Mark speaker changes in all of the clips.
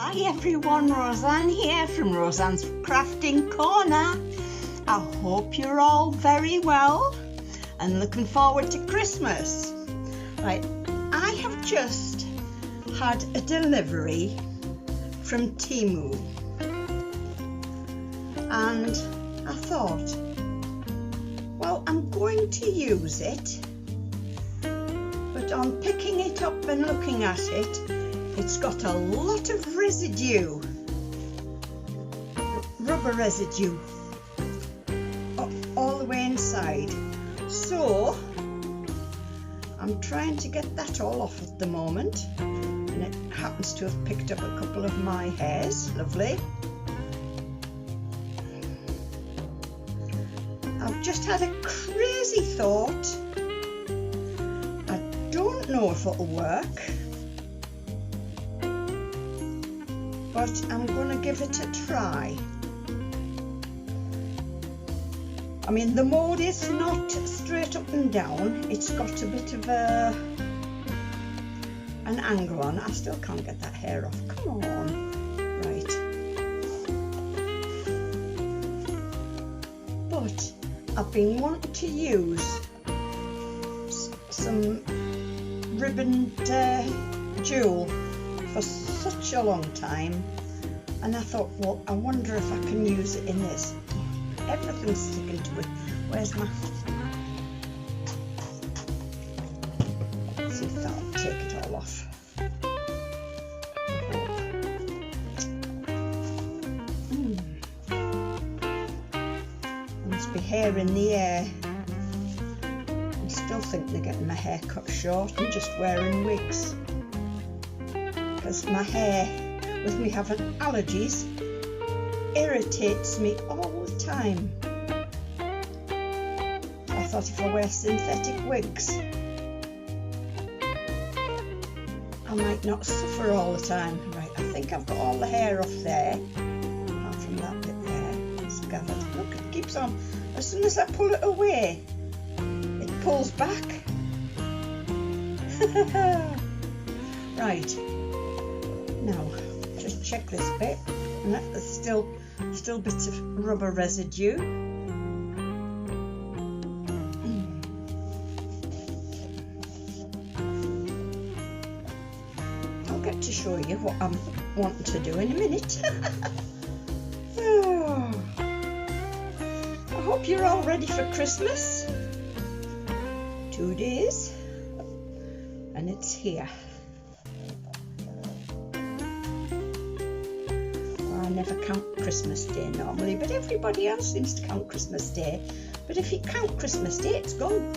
Speaker 1: Hi everyone, Roseanne here from Roseanne's Crafting Corner. I hope you're all very well and looking forward to Christmas. Right, I have just had a delivery from Temu and I thought, well, I'm going to use it, but on picking it up and looking at it, it's got a lot of residue, rubber residue, all the way inside. So I'm trying to get that all off at the moment, and it happens to have picked up a couple of my hairs. Lovely. I've just had a crazy thought. I don't know if it'll work, but I'm going to give it a try. I mean, the mold is not straight up and down, it's got a bit of an angle on it. I still can't get that hair off, come on. Right. But I've been wanting to use some ribboned jewel for such a long time, and I thought, well, I wonder if I can use it in this. Everything's sticking to it. Where's my... Let's see if that'll take it all off. There must be hair in the air. I still think they're getting my hair cut short and just wearing wigs, because my hair, with me having allergies, irritates me all the time. I thought if I wear synthetic wigs, I might not suffer all the time. Right, I think I've got all the hair off there, apart from that bit there. It's gathered. Look, it keeps on. As soon as I pull it away, it pulls back. Right. Now, just check this bit, and there's still bits of rubber residue. I'll get to show you what I'm wanting to do in a minute. Oh. I hope you're all ready for Christmas. 2 days, and it's here. I never count Christmas Day normally, but everybody else seems to count Christmas Day. But if you count Christmas Day, it's gone.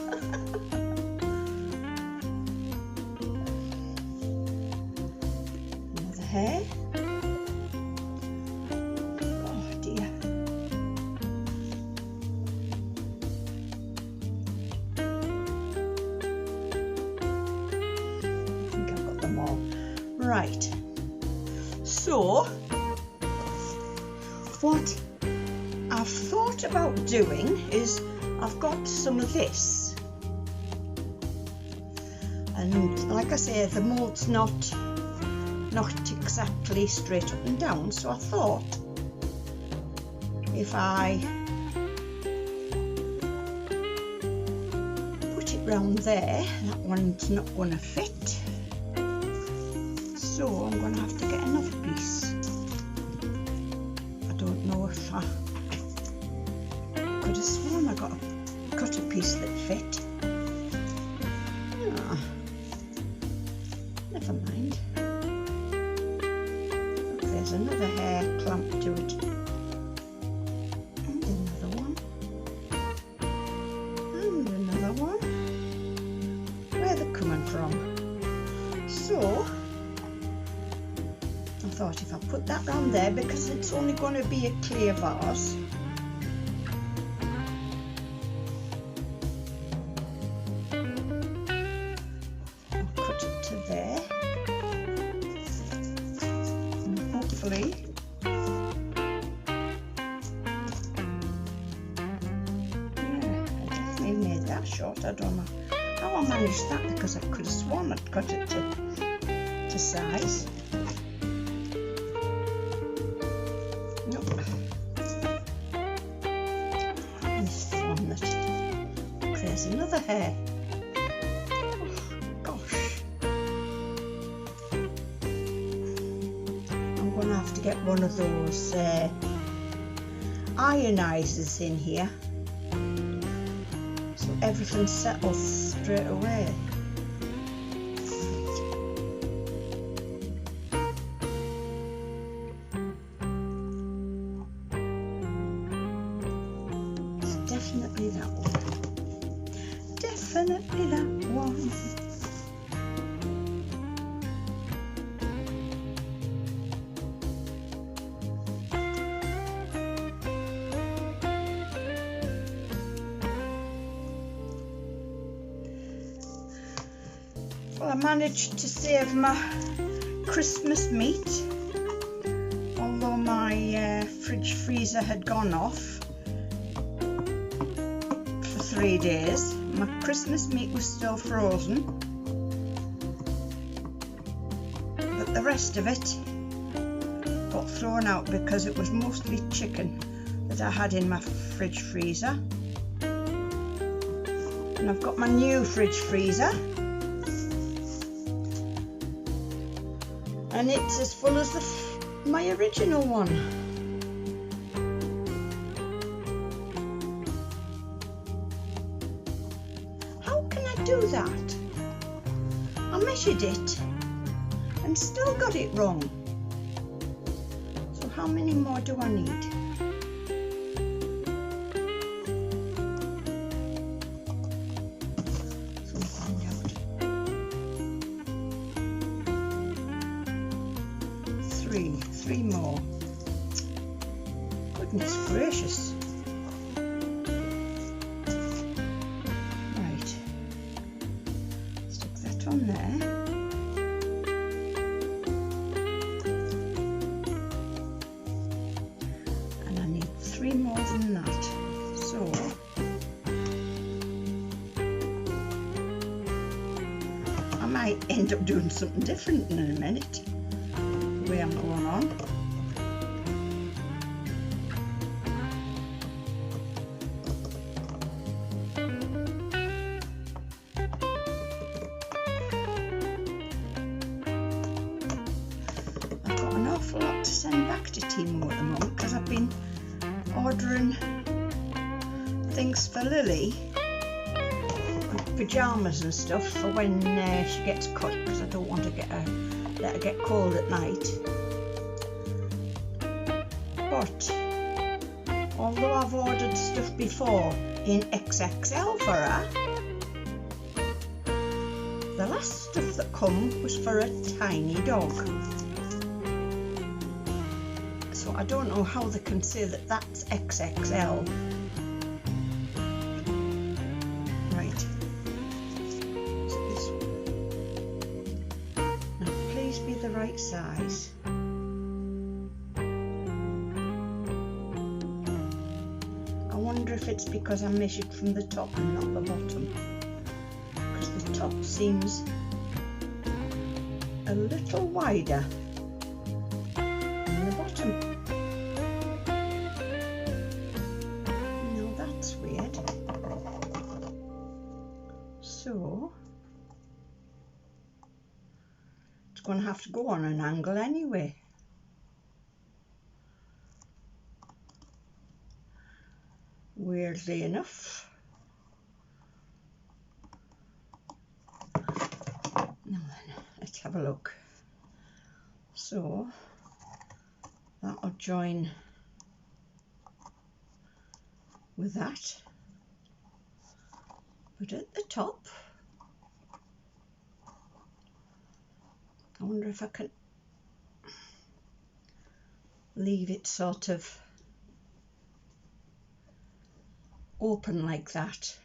Speaker 1: Another hair. Oh dear. I think I've got them all. Right. So, what I've thought about doing is, I've got some of this, and like I say, the mould's not exactly straight up and down, so I thought if I put it round there, that one's not going to fit, so I'm going to have to get another piece. I don't know if I could have sworn I got a piece that fit. Ah, never mind. Look, there's another hair clamp to it. And another one. And another one. Where they're coming from. So, I thought if I put that round there, because it's only going to be a clear vase, I'll cut it to there, and hopefully I definitely made that short. I don't know how I managed that, because I could have sworn I'd cut it to size. there's another hair. Oh, gosh. I'm going to have to get one of those ionizers in here so everything settles straight away. It's definitely that one. Definitely that one. Well, I managed to save my Christmas meat, although my fridge freezer had gone off for 3 days. My Christmas meat was still frozen, but the rest of it got thrown out because it was mostly chicken that I had in my fridge freezer. And I've got my new fridge freezer, and it's as full as my original one. How can I do that? I measured it and still got it wrong. So how many more do I need? Three more. Goodness gracious. Right. Stick that on there. And I need 3 more than that. So I might end up doing something different in a minute. The way I'm going on. I've got an awful lot to send back to Temu at the moment because I've been ordering things for Lily, pyjamas and stuff for when she gets cut, because I don't want to let her get cold at night. But although I've ordered stuff before in XXL for her, the last stuff that come was for a tiny dog. So I don't know how they can say that that's XXL. Right. So this one. Now please be the right size. I wonder if it's because I measured from the top and not the bottom, because the top seems a little wider than the bottom. Now that's weird. So it's going to have to go on an angle anyway. Weirdly enough. Now then, let's have a look. So that'll join with that, but at the top, I wonder if I can leave it sort of open like that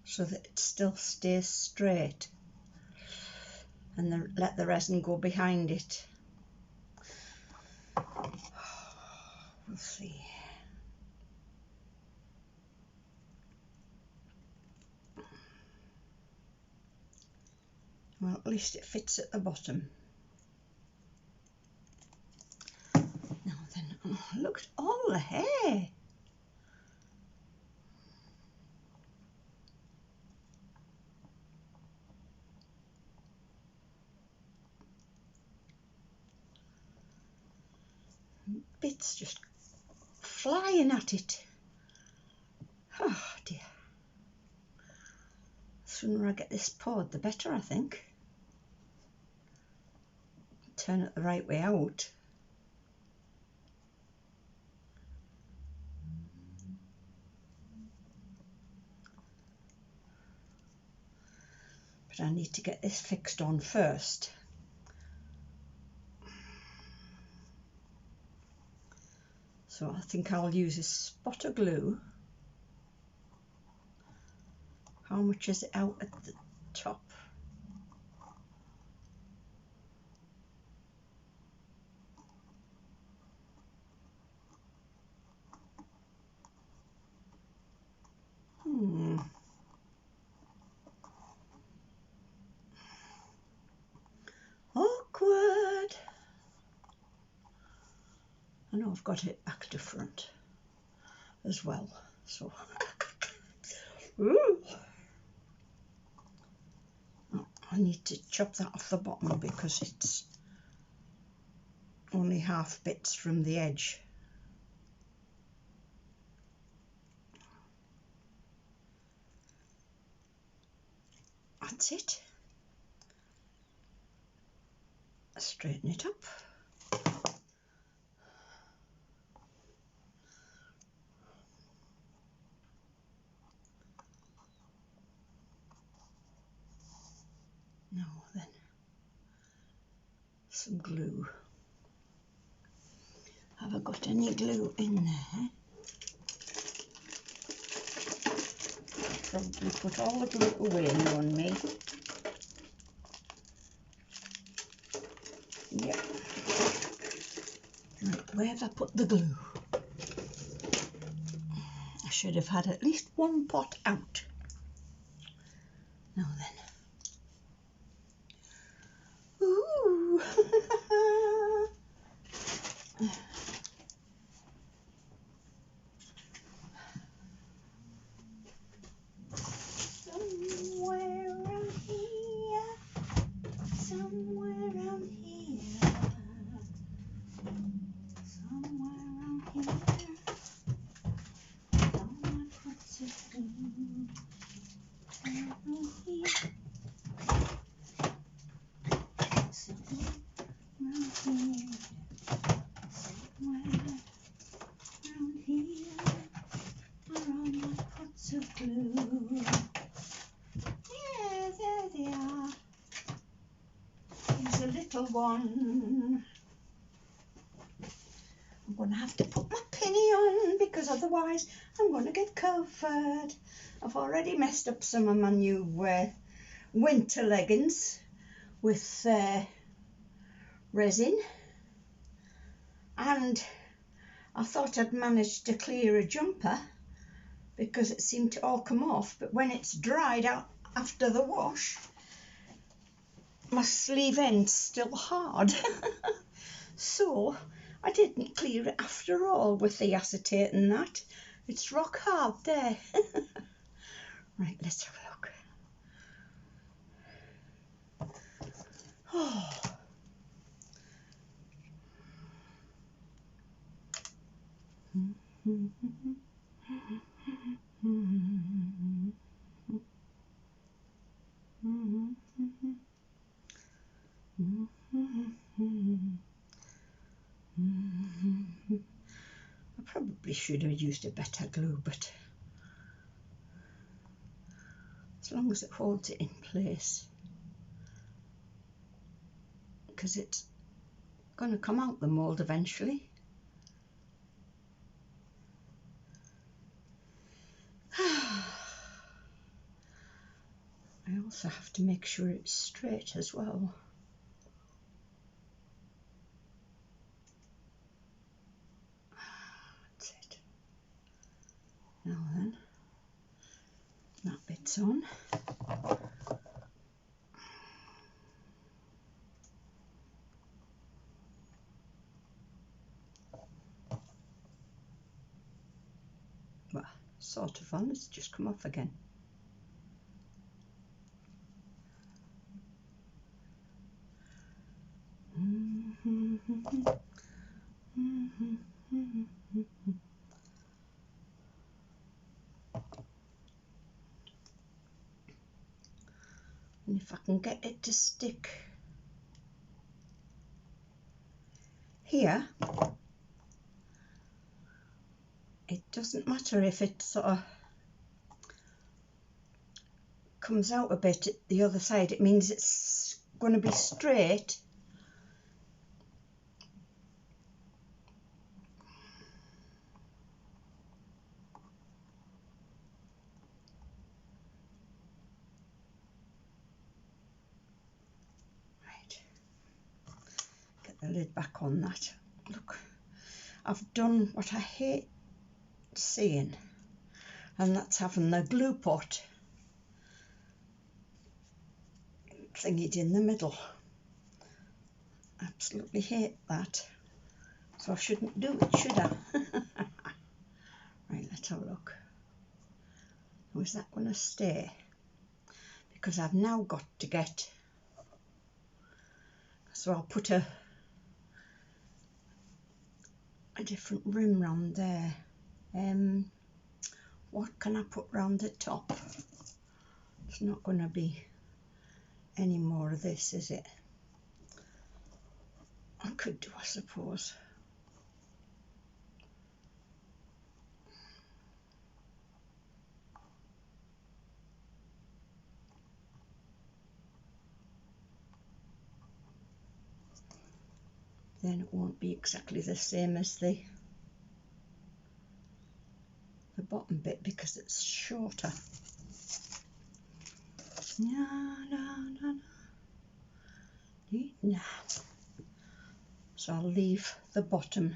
Speaker 1: so that it still stays straight, and let the resin go behind it. We'll see. Well, at least it fits at the bottom. Now then, oh, look at all the hair. bits just flying at it. Oh dear. The sooner I get this poured, the better, I think. Turn it the right way out. But I need to get this fixed on first. So I think I'll use a spot of glue. How much is it out at the top? Awkward. I know I've got it back to front as well, so ooh. Oh, I need to chop that off the bottom because it's only half bits from the edge. That's it. Straighten it up. Now then, some glue. Have I got any glue in there? Probably put all the glue away on me. Yep. Right, where have I put the glue? I should have had at least one pot out. Now then. Ooh! Somewhere around here. Somewhere around here. Somewhere around here. Someone puts a glue around here. Somewhere around here. Somewhere around here. Are all my pots of glue. Yeah, there they are. Here's a little one. I'm going to have to put my pinny on because otherwise I'm going to get covered. I've already messed up some of my new winter leggings with resin, and I thought I'd managed to clear a jumper because it seemed to all come off, but when it's dried out after the wash, my sleeve end's still hard. So I didn't clear it after all with the acetate and that. It's rock hard there. Right, let's have a look. Oh. I probably should have used a better glue, but as long as it holds it in place, because it's going to come out the mould eventually. I also have to make sure it's straight as well. That's it. Now then, that bit's on. Well, sort of on, it's just come off again. And if I can get it to stick here, it doesn't matter if it sort of comes out a bit at the other side. It means it's going to be straight. Right, get the lid back on that. Look, I've done what I hate seeing, and that's having the glue pot thingied in the middle. Absolutely hate that. So I shouldn't do it, should I? Right, let's have a look. Now, is that going to stay? Because I've now got to get, so I'll put a different rim round there. What can I put round the top? It's not going to be any more of this, is it? I could do, I suppose. Then it won't be exactly the same as the bottom bit because it's shorter. So I'll leave the bottom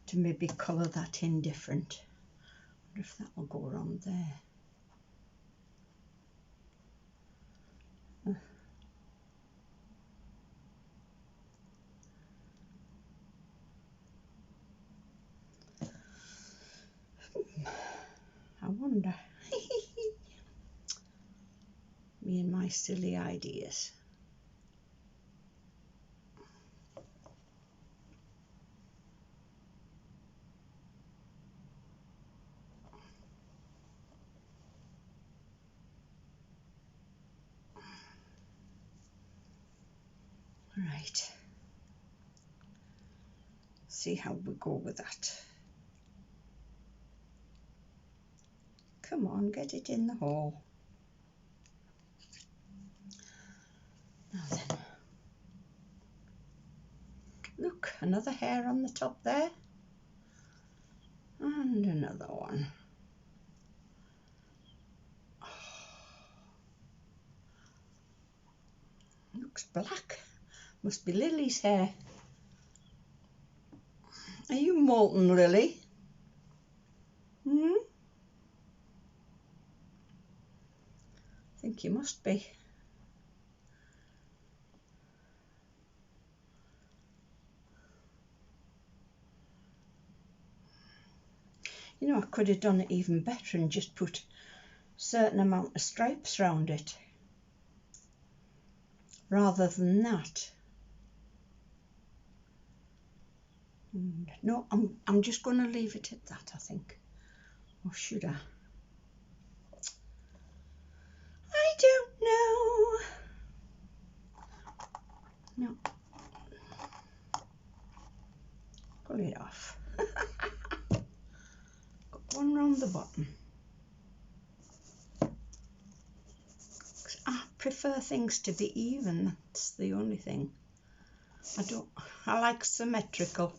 Speaker 1: to maybe colour that in different. I wonder if that will go around there. I wonder. Me and my silly ideas. Right. See how we go with that. Come on, get it in the hole. Now then. Look, another hair on the top there. And another one. Oh, looks black. Must be Lily's hair. Are you molten, Lily? Hmm? I think you must be. You know, I could have done it even better and just put a certain amount of stripes around it rather than that. And no, I'm just going to leave it at that, I think. Or should I? I don't know. No. Pull it off. Got one round the bottom. I prefer things to be even, that's the only thing. I like symmetrical.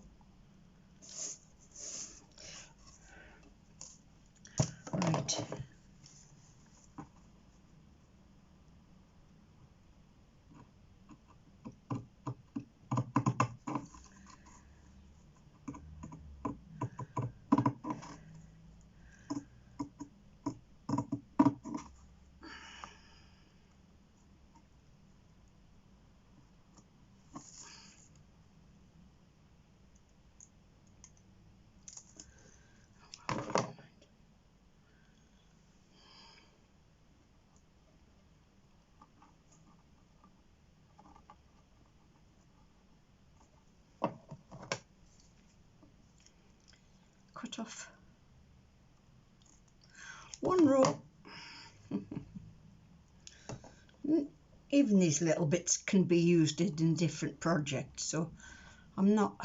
Speaker 1: Right. cut off one row. Even these little bits can be used in different projects, so I'm not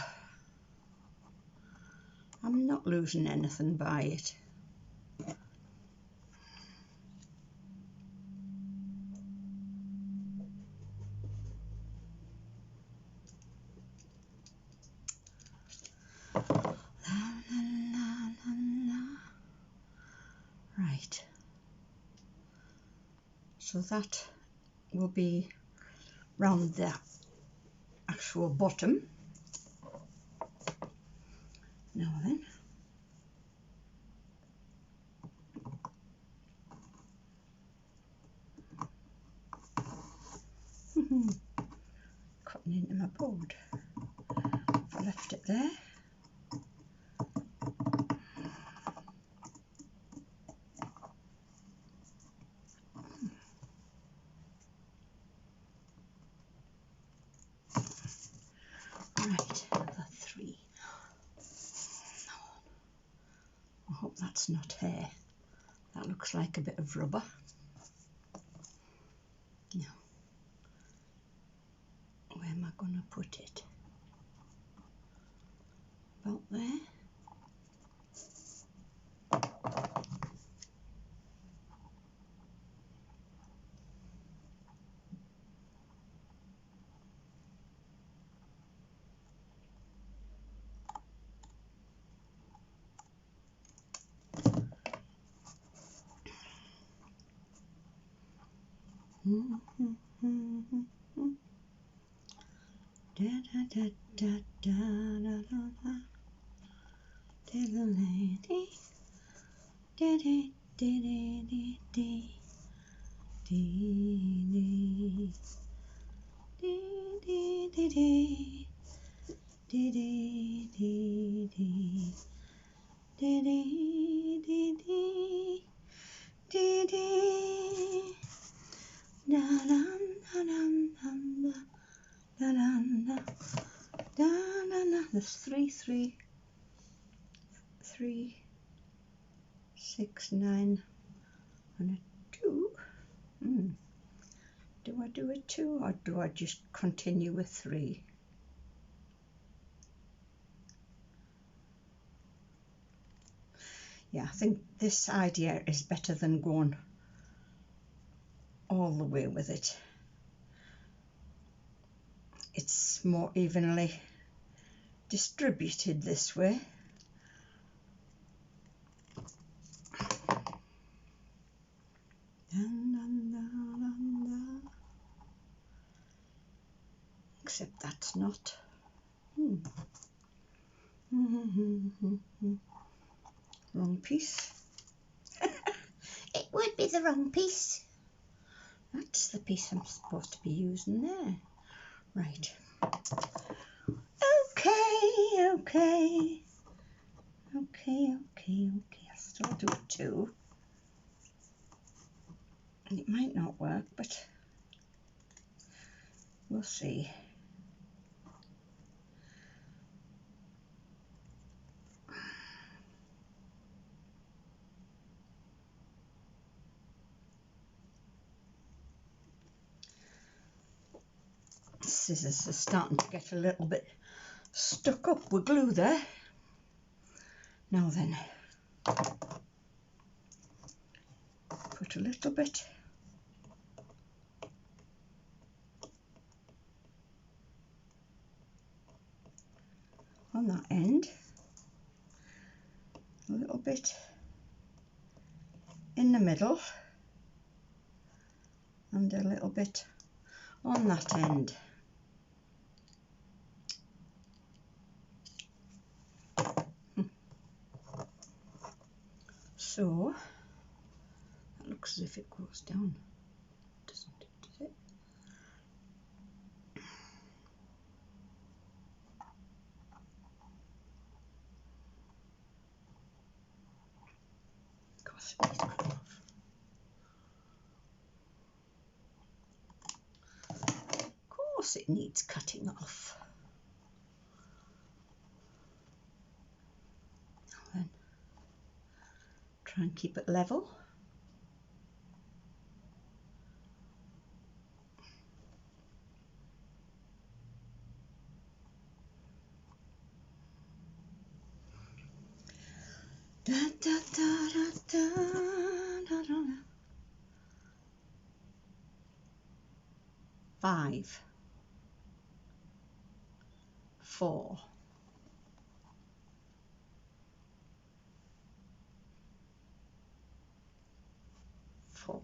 Speaker 1: losing anything by it. Right, so that will be round the actual bottom. Now then, cutting into my board. If I left it there. Right, the 3. I hope that's not hair. That looks like a bit of rubber. Now, where am I going to put it? About there. Da da da da da da da. Little lady, dee dee dee dee dee dee dee dee dee dee dee dee dee dee dee dee dee dee da da da da da da da. There's 3, 3, 3, 6, 9, and a 2. Do I do a 2 or do I just continue with 3? Yeah, I think this idea is better than going all the way with it. It's more evenly distributed this way. Except that's not. Wrong piece. It would be the wrong piece. That's the piece I'm supposed to be using there. Right. Okay. I'll still do a 2. And it might not work, but we'll see. Scissors are starting to get a little bit stuck up with glue there. Now then, put a little bit on that end, a little bit in the middle, and a little bit on that end. So that looks as if it goes down, doesn't it? Does it? Of course it needs cutting off. Of course it needs cutting off. Now then. Try and keep it level. Da, da, da, da, da, da, da. 5, 4, 4,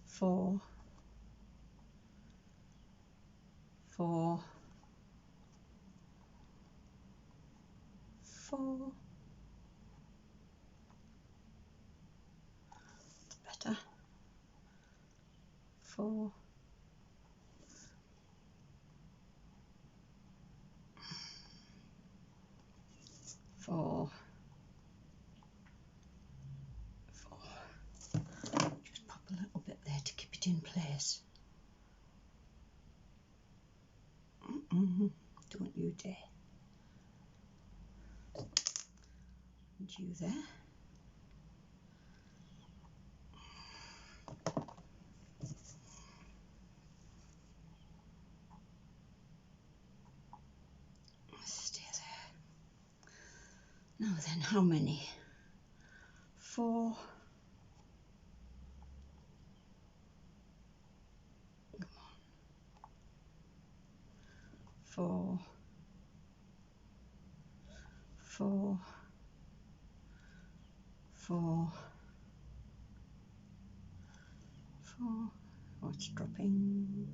Speaker 1: 4, 4, 4. Better. 4, 4, 4. Just pop a little bit there to keep it in place. Don't you dare. And you there. Stay there. Now then, how many? 4. Come on. 4, 4, 4, 4. Oh, it's dropping.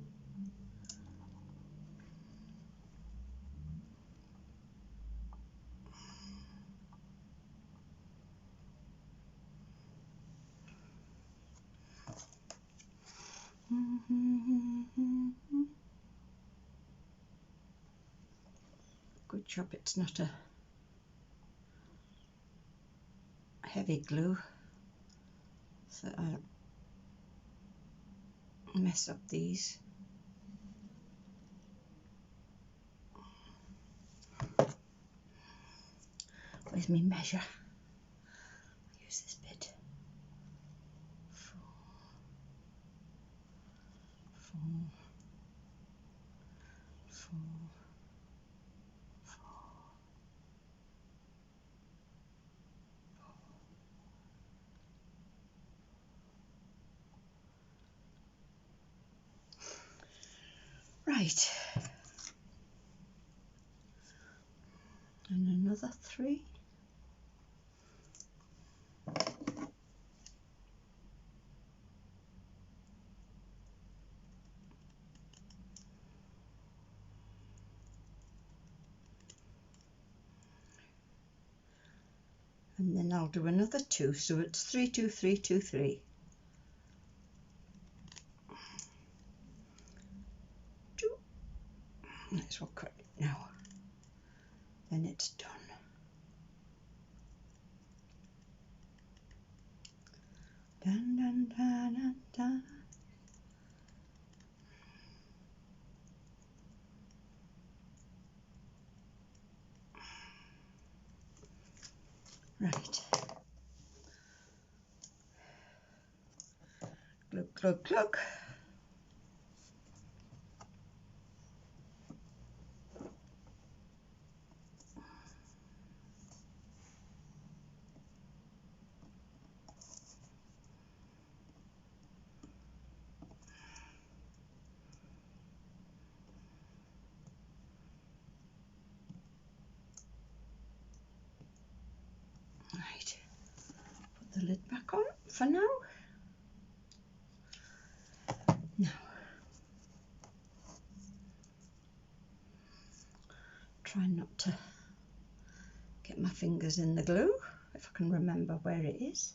Speaker 1: Good job it's not a heavy glue, so I'll mess up these. Where's my measure? I'll use this bit. 4, 4, 4, 4, 4. Right. And another 3. And then I'll do another 2, so it's 3, 2, 3, 2, 3. 2. Might as well cut it now. Then it's done. Dun, dun, dun, dun, dun. Right. Glug, glug, glug. Right. Put the lid back on for now. Now, try not to get my fingers in the glue, if I can remember where it is.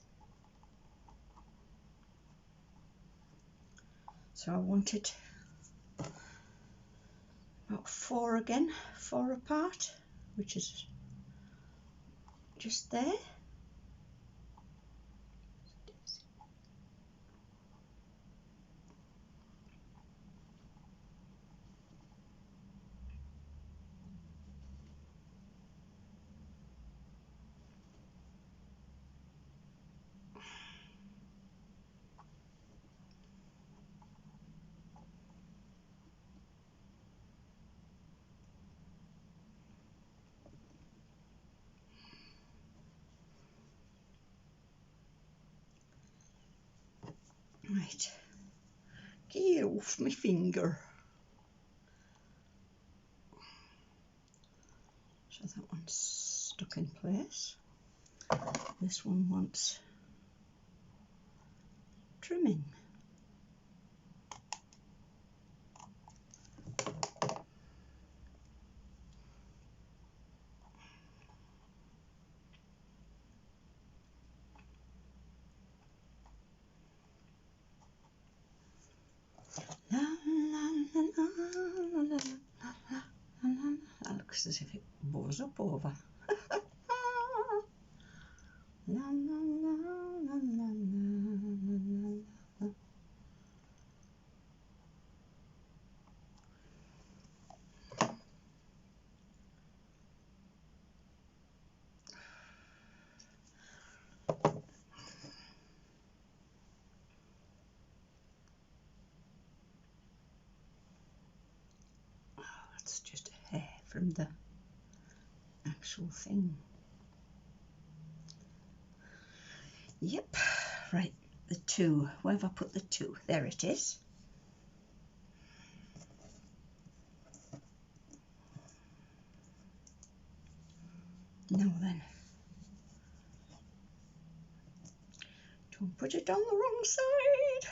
Speaker 1: So I want it about 4 again, 4 apart, which is just there. Right, get off my finger. So that one's stuck in place. This one wants trimming. La, la, la, la, la, la, la. That looks as if it bows up over. La, la, la, la, la, la, la. That's just a hair from the actual thing. Yep, right, the 2. Where have I put the 2? There it is. Now then, don't put it on the wrong side.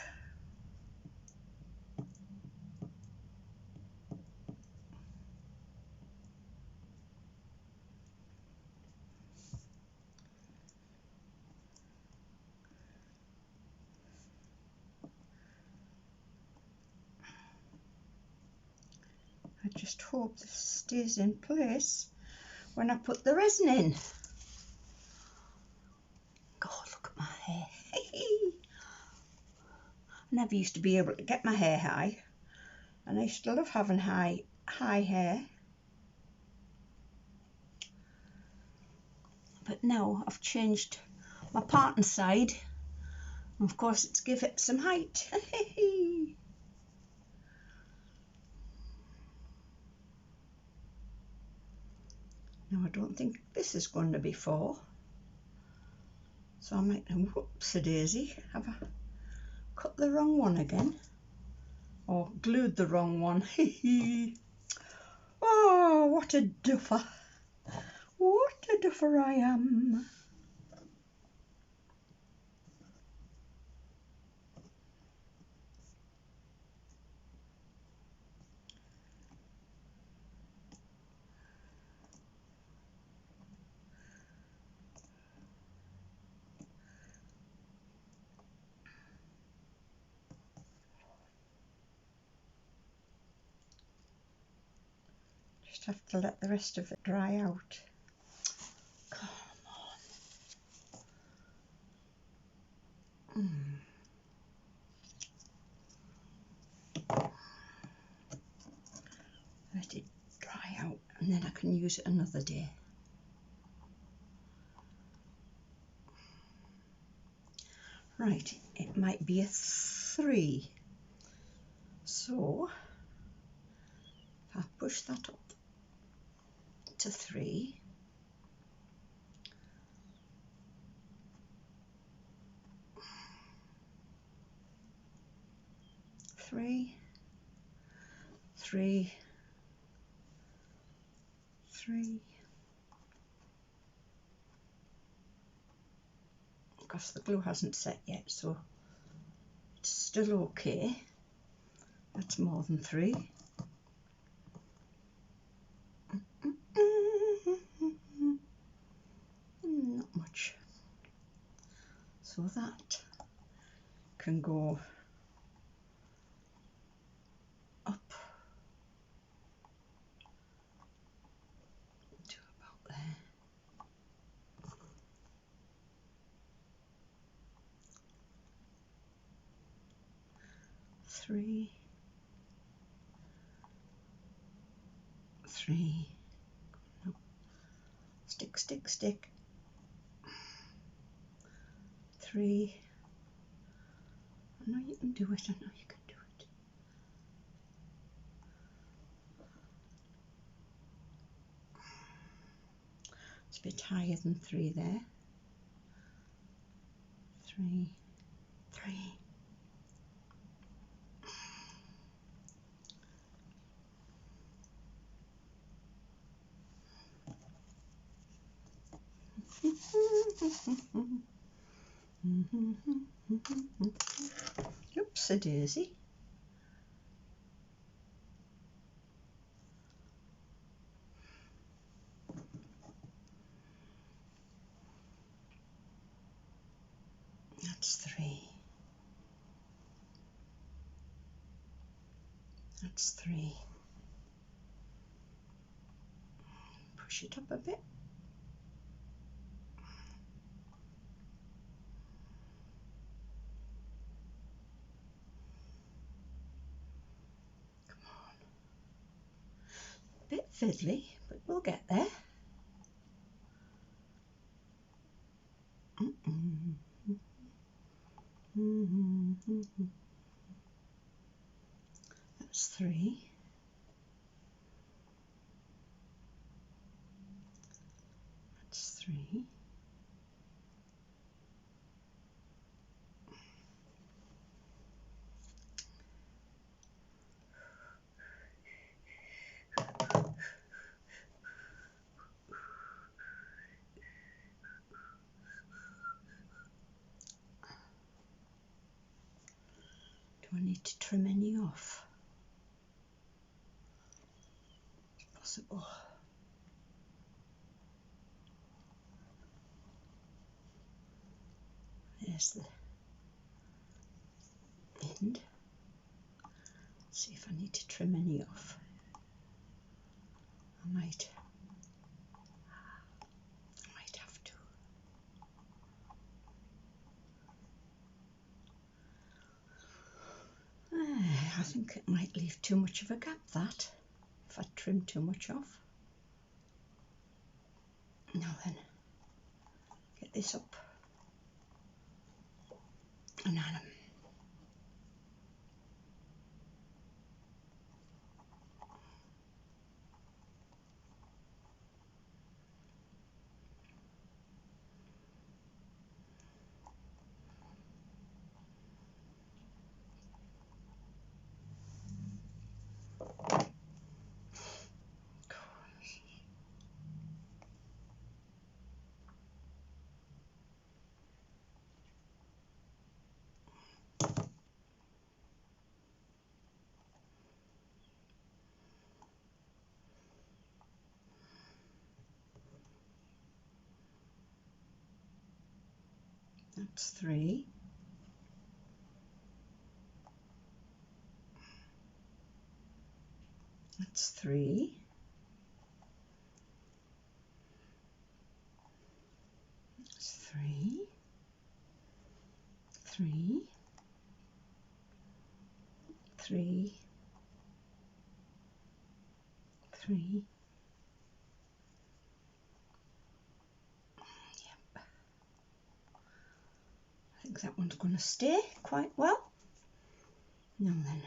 Speaker 1: I just hope this stays in place when I put the resin in. God, look at my hair. I never used to be able to get my hair high, and I still love having high hair. But now I've changed my parting side, and of course it's give it some height. Now I don't think this is going to be 4, so I might, whoops-a-daisy, have I cut the wrong one again, or glued the wrong one. Oh, what a duffer, what a duffer I am. Just have to let the rest of it dry out. Come on. Let it dry out, and then I can use it another day. Right, it might be a 3. So if I push that up to 3, three, 3, 3. Of course the glue hasn't set yet, so it's still okay. That's more than 3. Not much. So that can go up to about there. Three, 3. No. Stick, stick, stick. 3. I know you can do it. I know you can do it. It's a bit higher than 3 there. 3, 3. Oops-a-daisy. That's 3. That's 3. Push it up a bit. Come on. A bit fiddly, but we'll get there. That's 3. That's 3. Do I need to trim any off? It's possible. There's the end. Let's see if I need to trim any off. I might have to. I think it might leave too much of a gap, that, if I trim too much off. Now then, get this up and add 'em. That's 3. That's 3. That's 3. 3. 3. 3. Yep. I think that one's going to stay quite well. Now then.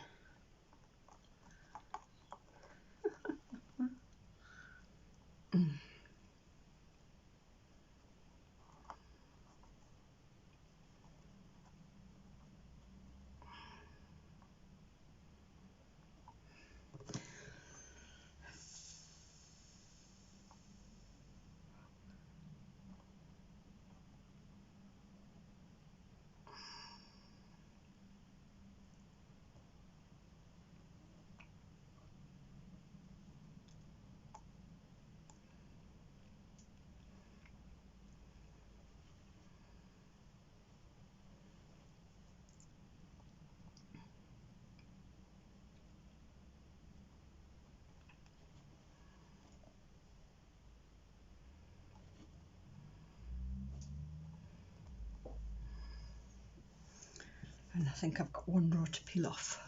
Speaker 1: And I think I've got 1 row to peel off.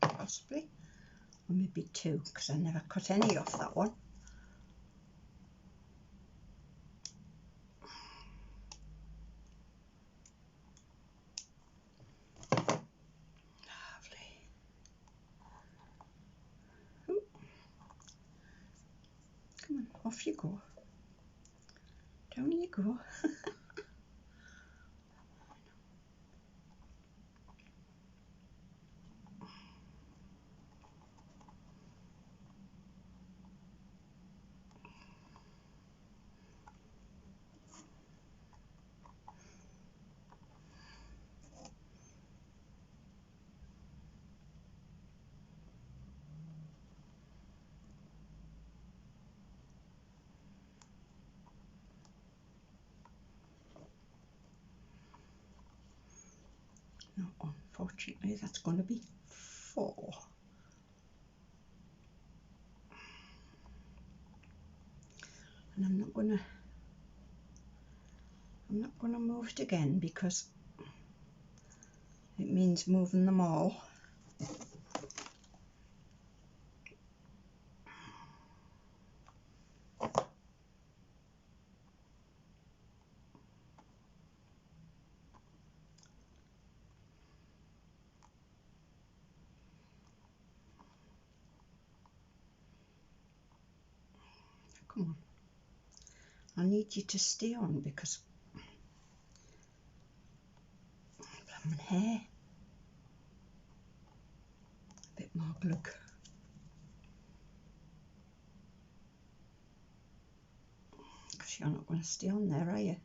Speaker 1: Possibly. Or maybe 2, because I never cut any off that one. Lovely. Ooh. Come on, off you go. Down you go. unfortunately that's going to be 4. And I'm not gonna move it again because it means moving them all. Come on, I need you to stay on because my hair. A bit more glue. Because you're not going to stay on there, are you?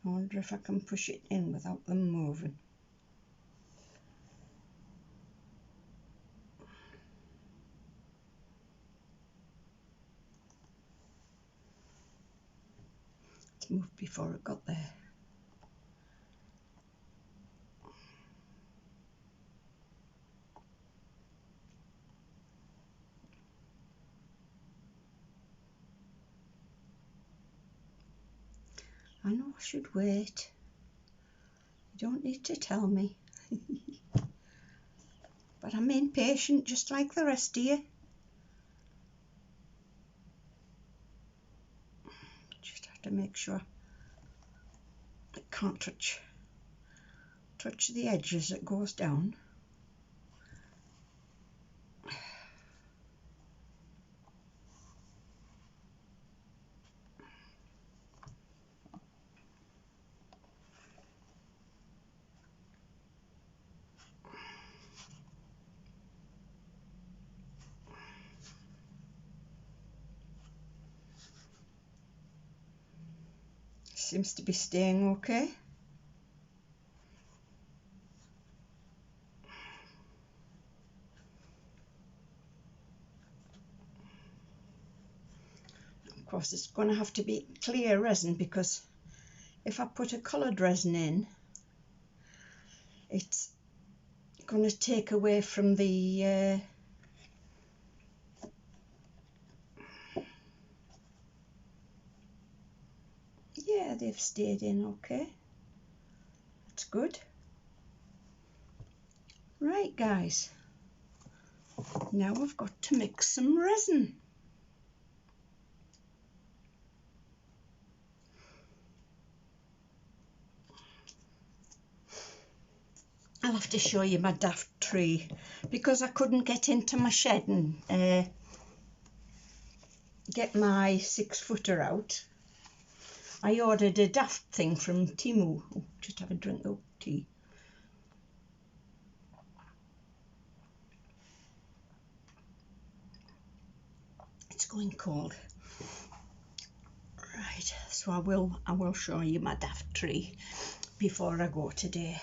Speaker 1: I wonder if I can push it in without them moving. It's moved before it got there. I know I should wait. You don't need to tell me. But I'm impatient just like the rest of you. Just have to make sure it can't touch the edge as it goes down. Seems to be staying okay. Of course it's going to have to be clear resin because if I put a coloured resin in, it's going to take away from the yeah, they've stayed in okay. That's good. Right guys, now I've got to mix some resin. I'll have to show you my daft tree because I couldn't get into my shed and get my 6-footer out. I ordered a daft thing from Temu. Oh, just have a drink of tea. It's going cold. Right, so I will show you my daft tree before I go today.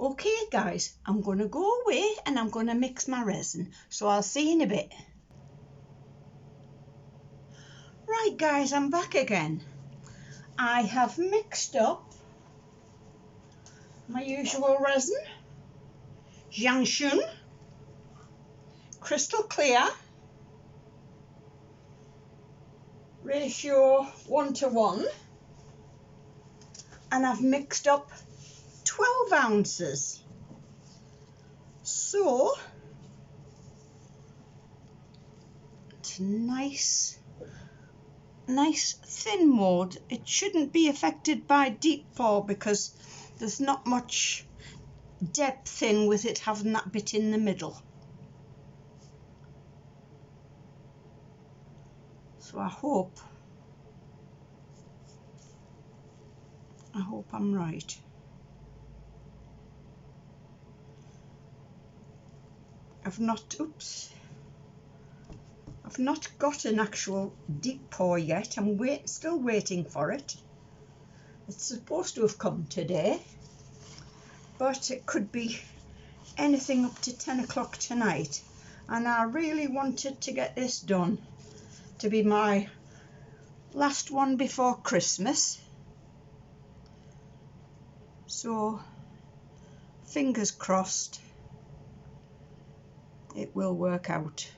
Speaker 1: Okay guys, I'm going to go away and I'm going to mix my resin, so I'll see you in a bit. Right guys, I'm back again. I have mixed up my usual resin, Jiangshun, crystal clear, ratio 1:1, and I've mixed up 12 ounces. So it's nice thin mould. It shouldn't be affected by deep pour because there's not much depth in with it having that bit in the middle. So I hope hope I'm right. I've not got an actual deep pour yet. I'm still waiting for it. It's supposed to have come today, but it could be anything up to 10 o'clock tonight. And I really wanted to get this done to be my last one before Christmas. So fingers crossed it will work out.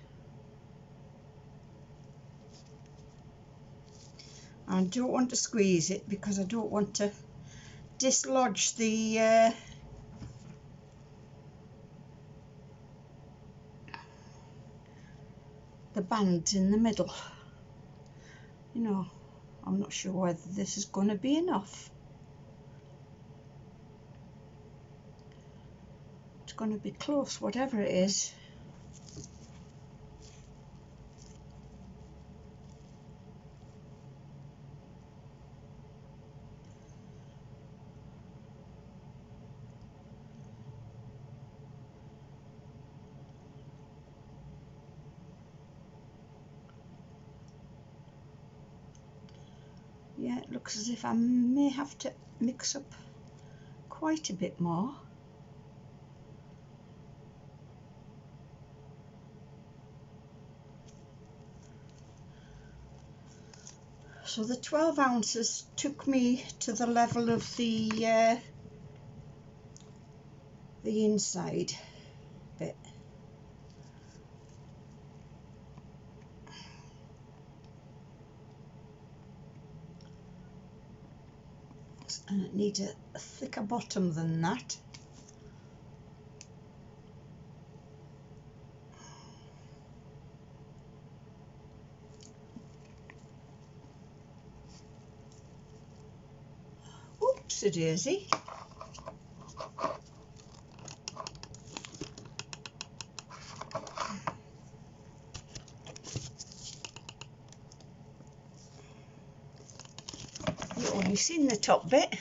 Speaker 1: I don't want to squeeze it because I don't want to dislodge the band in the middle. You know, I'm not sure whether this is going to be enough. It's going to be close, whatever it is. Yeah, it looks as if I may have to mix up quite a bit more. So the 12 ounces took me to the level of the inside bit. And it needs a thicker bottom than that. Oopsie daisy. You've only seen the top bit.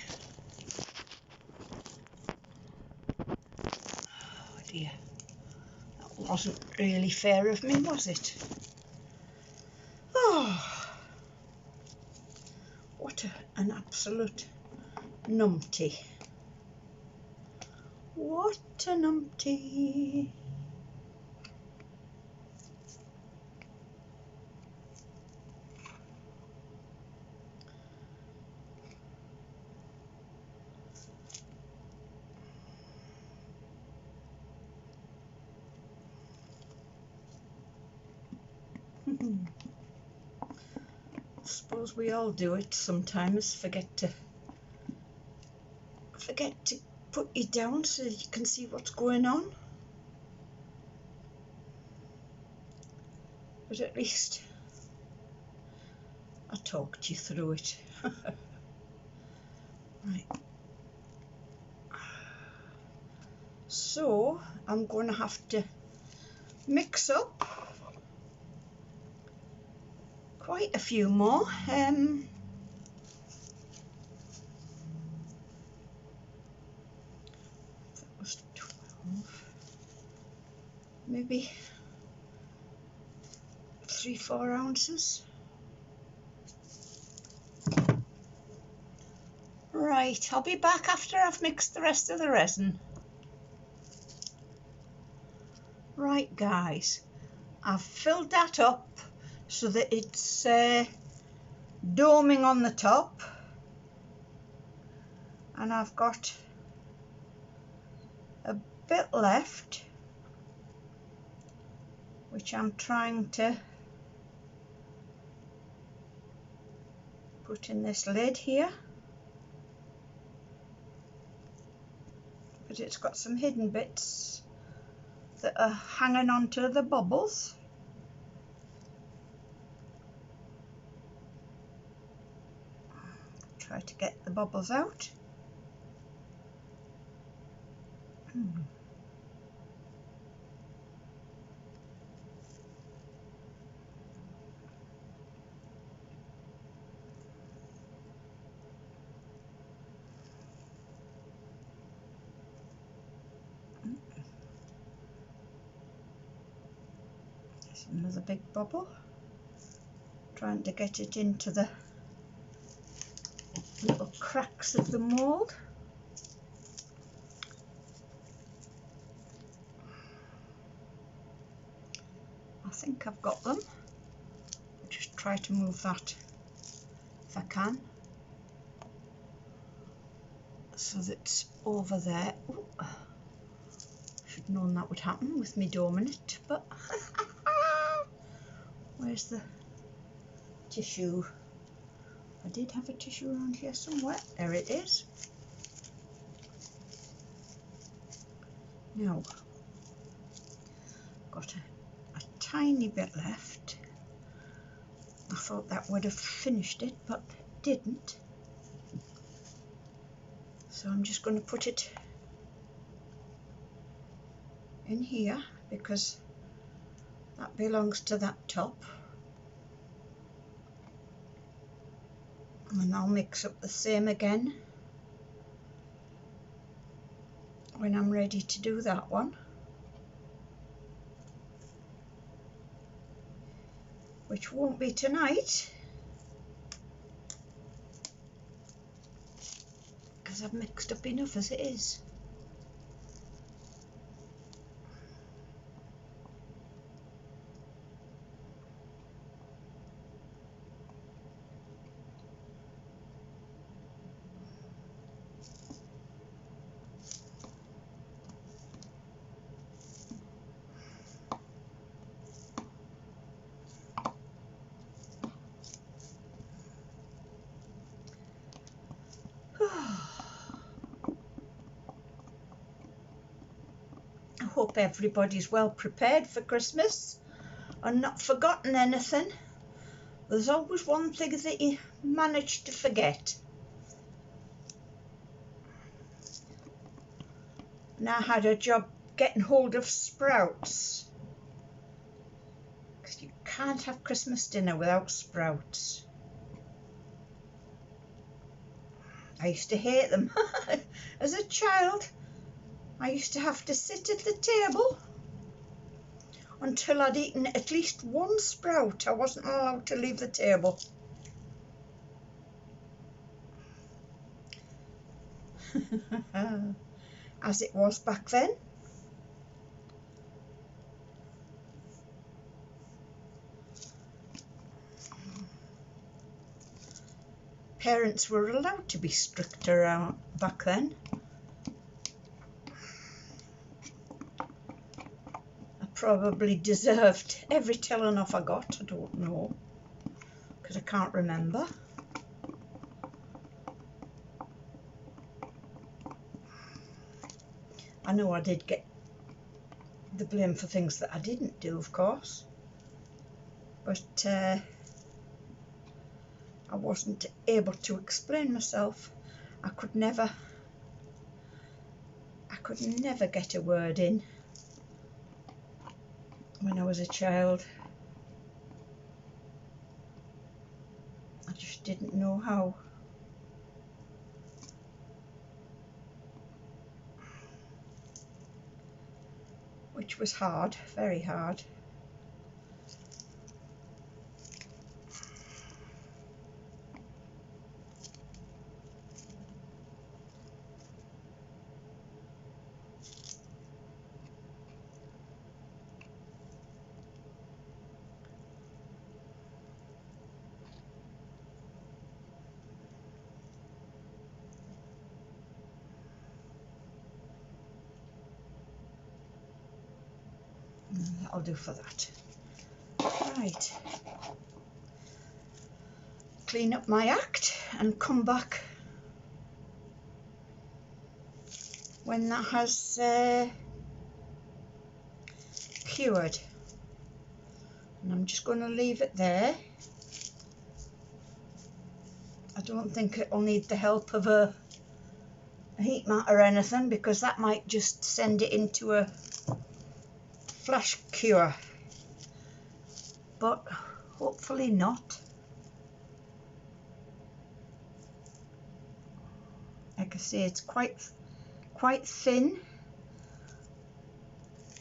Speaker 1: Oh dear, that wasn't really fair of me, was it? Oh, what an absolute numpty. What a numpty. I suppose we all do it sometimes, forget to put it down so you can see what's going on. But at least I talked you through it. Right. So I'm going to have to mix up quite a few more. That was 12. Maybe 3-4 ounces. Right, I'll be back after I've mixed the rest of the resin. Right guys, I've filled that up so that it's doming on the top, and I've got a bit left which I'm trying to put in this lid here, but it's got some hidden bits that are hanging onto the bubbles. Try to get the bubbles out. There's another big bubble. Trying to get it into the little cracks of the mould. I think I've got them. I'll just try to move that if I can, so that it's over there. Ooh. Should have known that would happen with me dorming it, but where's the tissue? I did have a tissue around here somewhere. There it is. Now, got a tiny bit left. I thought that would have finished it, but didn't. So I'm just going to put it in here because that belongs to that top. And I'll mix up the same again when I'm ready to do that one, which won't be tonight because I've mixed up enough as it is. I hope everybody's well prepared for Christmas and not forgotten anything. There's always one thing that you manage to forget. And I had a job getting hold of sprouts, because you can't have Christmas dinner without sprouts. I used to hate them. As a child, I used to have to sit at the table until I'd eaten at least one sprout. I wasn't allowed to leave the table. As it was back then. Parents were allowed to be stricter back then. I probably deserved every telling off I got. I don't know, because I can't remember. I know I did get the blame for things that I didn't do, of course, but I wasn't able to explain myself. I could never get a word in when I was a child. I just didn't know how. Which was hard, very hard. That'll do for that. Right. Clean up my act and come back when that has cured. And I'm just going to leave it there. I don't think it'll need the help of a heat mat or anything, because that might just send it into a flash cure, but hopefully not. Like I say, it's quite thin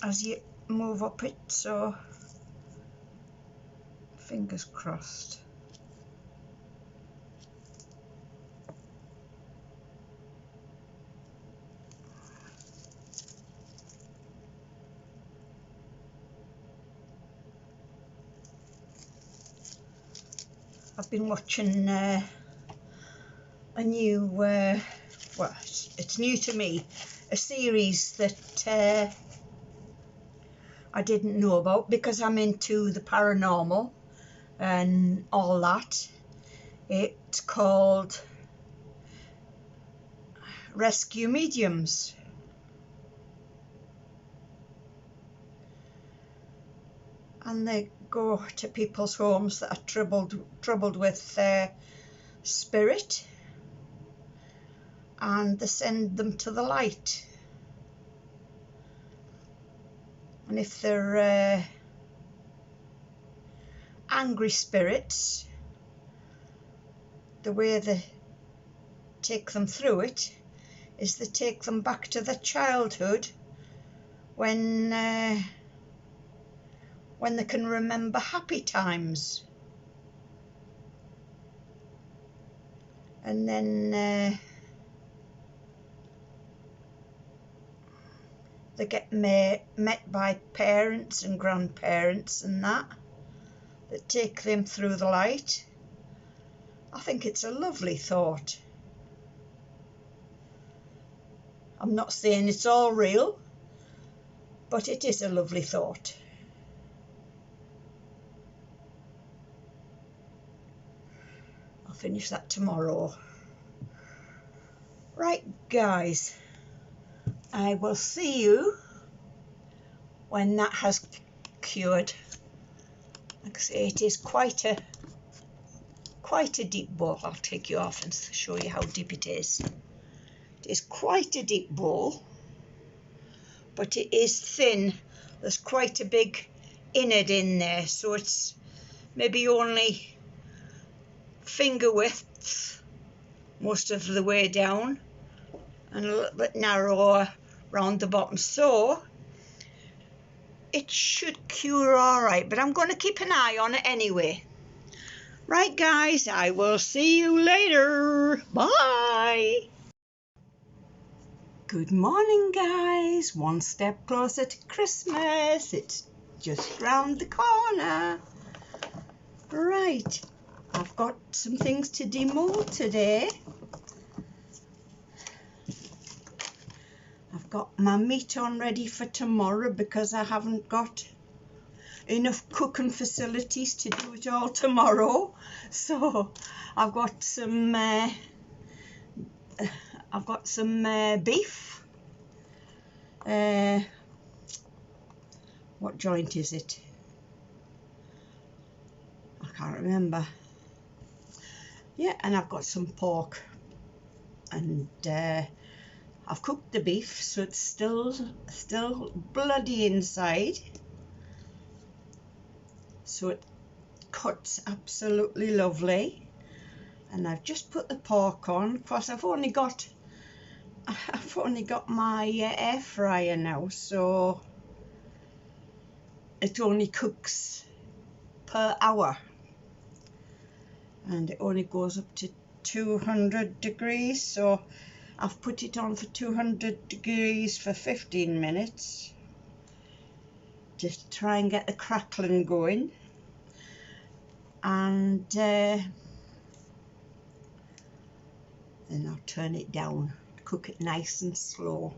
Speaker 1: as you move up it, so Fingers crossed. I've been watching a new, well, it's new to me, a series that I didn't know about because I'm into the paranormal and all that. It's called Rescue Mediums. And they go to people's homes that are troubled with spirit, and they send them to the light. And if they're angry spirits, the way they take them through it is they take them back to their childhood when they can remember happy times. And then they get met by parents and grandparents and that take them through the light. I think it's a lovely thought. I'm not saying it's all real, but it is a lovely thought. I'll finish that tomorrow. Right, guys, I will see you when that has cured. Like I say, it is quite a deep bowl. I'll take you off and show you how deep it is. It is quite a deep bowl, but it is thin. There's quite a big innard in there, so it's maybe only finger width most of the way down and a little bit narrower round the bottom, so it should cure all right, but I'm going to keep an eye on it anyway. Right, guys, I will see you later. Bye. Good morning, guys. One step closer to Christmas. It's just round the corner. Right, I've got some things to demold today. I've got my meat on ready for tomorrow because I haven't got enough cooking facilities to do it all tomorrow. So I've got some beef. What joint is it? I can't remember. Yeah, and I've got some pork, and I've cooked the beef, so it's still bloody inside, so it cuts absolutely lovely. And I've just put the pork on. Of course, I've only got my air fryer now, so it only cooks per hour, and it only goes up to 200 degrees, so I've put it on for 200 degrees for 15 minutes just to try and get the crackling going, and then I'll turn it down, cook it nice and slow.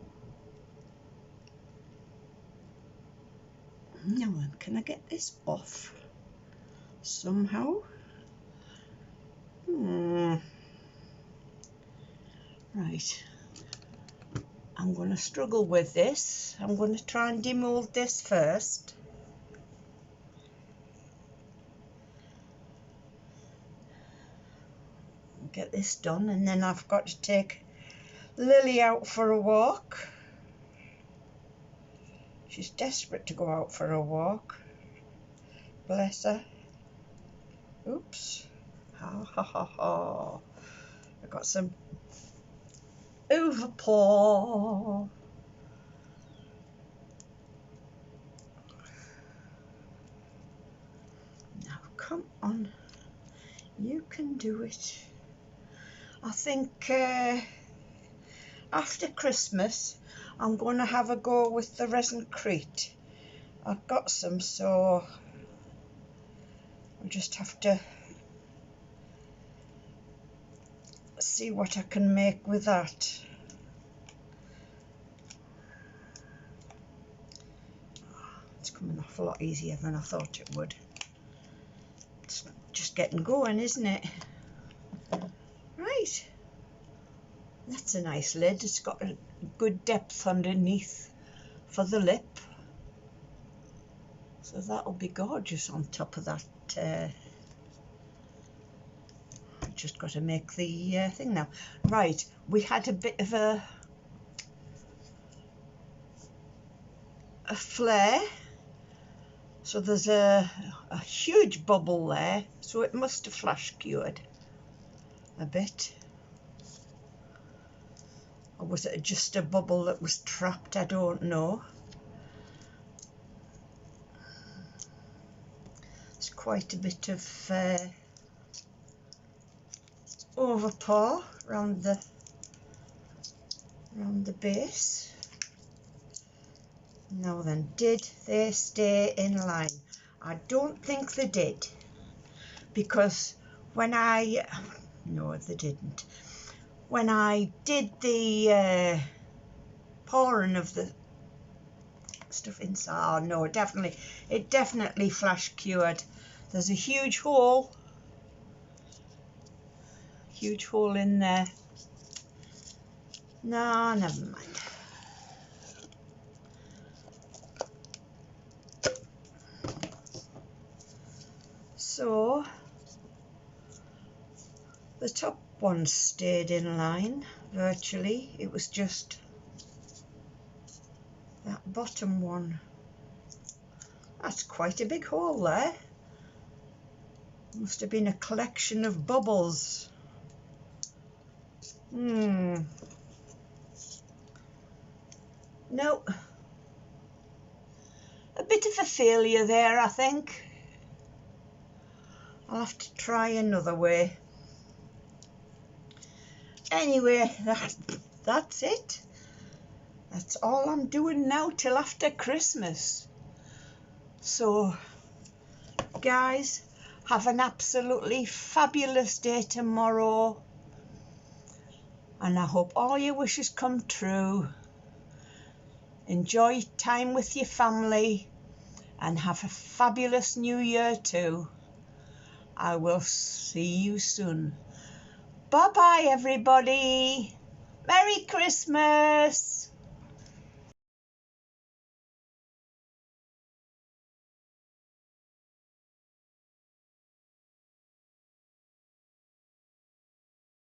Speaker 1: Now, can I get this off somehow? Right, I'm going to struggle with this. I'm going to try and demold this first. Get this done, and then I've got to take Lily out for a walk. She's desperate to go out for a walk. Bless her. Oops. Ha ha ha ha. I've got some overpaw. Now Come on, you can do it. I think after Christmas I'm going to have a go with the Resin-Crete. I've got some, so I'll just have to see what I can make with that. It's coming off a lot easier than I thought it would. It's just getting going, isn't it? Right, that's a nice lid. It's got a good depth underneath for the lip, so that'll be gorgeous on top of that. I've just got to make the thing now. Right, we had a bit of a flare, so there's a huge bubble there, so it must have flash cured a bit. Or was it just a bubble that was trapped? I don't know. There's quite a bit of overpour around the base. Now then, did they stay in line? I don't think they did, because when no, they didn't. When I did the pouring of the stuff inside, oh no, it definitely flash cured. There's a huge hole in there. No, never mind. So the top one stayed in line virtually. It was just that bottom one. That's quite a big hole there. Must have been a collection of bubbles. No, a bit of a failure there, I think. I'll have to try another way. Anyway, that's it. That's all I'm doing now till after Christmas. So, guys, have an absolutely fabulous day tomorrow. And I hope all your wishes come true. Enjoy time with your family and have a fabulous new year too. I will see you soon. Bye bye everybody. Merry Christmas.